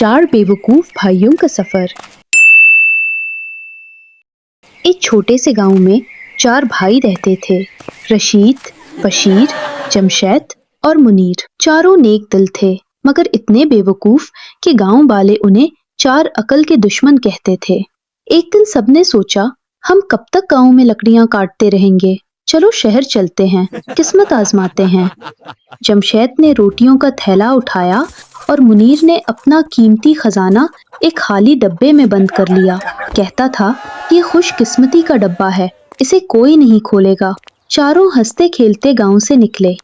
चार बेवकूफ भाइयों का सफर। एक छोटे से गांव में चार भाई रहते थे, रशीद, बशीर, जमशेद और मुनीर। चारों नेक दिल थे, मगर इतने बेवकूफ कि गांव वाले उन्हें चार अकल के दुश्मन कहते थे। एक दिन सबने सोचा, हम कब तक गांव में लकड़ियां काटते रहेंगे, चलो शहर चलते हैं, किस्मत आजमाते हैं। जमशेद ने रोटियों का थैला उठाया और मुनीर ने अपना कीमती खजाना एक खाली डब्बे में बंद कर लिया। कहता था, ये खुशकिस्मती का डब्बा है, इसे कोई नहीं खोलेगा। चारों हंसते खेलते गांव से निकले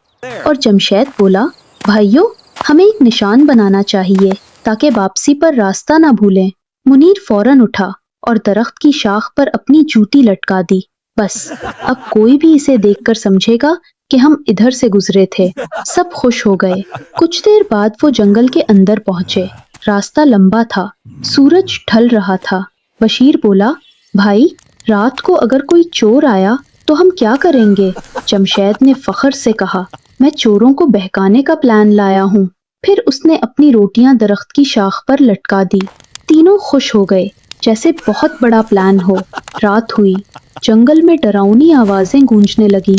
और जमशेद बोला, भाइयों, हमें एक निशान बनाना चाहिए ताकि वापसी पर रास्ता ना भूलें। मुनीर फौरन उठा और दरख्त की शाख पर अपनी जूती लटका दी। बस अब कोई भी इसे देखकर समझेगा कि हम इधर से गुजरे थे। सब खुश हो गए। कुछ देर बाद वो जंगल के अंदर पहुंचे। रास्ता लंबा था, सूरज ढल रहा था। बशीर बोला, भाई, रात को अगर कोई चोर आया तो हम क्या करेंगे? जमशेद ने फख्र से कहा, मैं चोरों को बहकाने का प्लान लाया हूँ। फिर उसने अपनी रोटियां दरख्त की शाख पर लटका दी। तीनों खुश हो गए, जैसे बहुत बड़ा प्लान हो। रात हुई, जंगल में डरावनी आवाजें गूंजने लगी।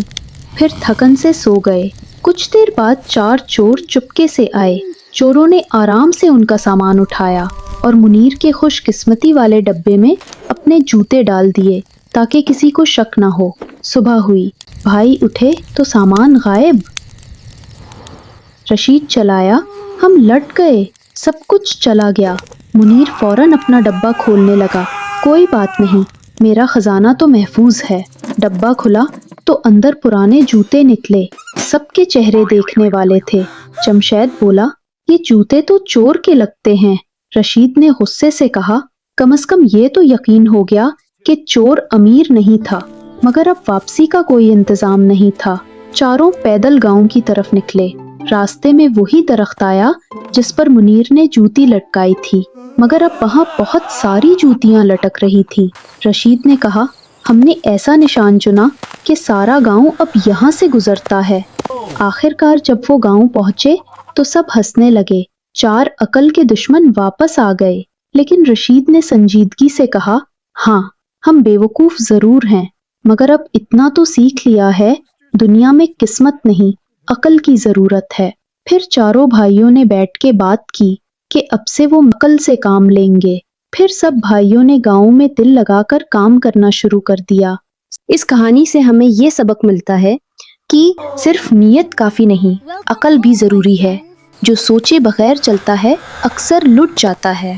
फिर थकन से सो गए। कुछ देर बाद चार चोर चुपके से आए। चोरों ने आराम से उनका सामान उठाया और मुनीर के खुशकिस्मती वाले डब्बे में अपने जूते डाल दिए ताकि किसी को शक न हो। सुबह हुई, भाई उठे तो सामान गायब। रशीद चलाया, हम लट गए, सब कुछ चला गया। मुनीर फौरन अपना डब्बा खोलने लगा, कोई बात नहीं, मेरा खजाना तो महफूज है। डब्बा खुला तो अंदर पुराने जूते निकले। सबके चेहरे देखने वाले थे। जमशेद बोला, ये जूते तो चोर के लगते हैं। रशीद ने गुस्से से कहा, कम से कम ये तो यकीन हो गया कि चोर अमीर नहीं था। मगर अब वापसी का कोई इंतजाम नहीं था। चारों पैदल गांव की तरफ निकले। रास्ते में वही दरख्त आया जिस पर मुनीर ने जूती लटकाई थी, मगर अब वहां बहुत सारी जूतियां लटक रही थी। रशीद ने कहा, हमने ऐसा निशान चुना कि सारा गांव अब यहाँ से गुजरता है। आखिरकार जब वो गांव पहुंचे तो सब हंसने लगे। चार अकल के दुश्मन वापस आ गए। लेकिन रशीद ने संजीदगी से कहा, हाँ, हम बेवकूफ जरूर हैं, मगर अब इतना तो सीख लिया है, दुनिया में किस्मत नहीं, अकल की जरूरत है। फिर चारों भाइयों ने बैठ के बात की कि अब से वो अकल से काम लेंगे। फिर सब भाइयों ने गांव में दिल लगाकर काम करना शुरू कर दिया। इस कहानी से हमें ये सबक मिलता है कि सिर्फ नीयत काफी नहीं, अकल भी जरूरी है। जो सोचे बगैर चलता है अक्सर लुट जाता है।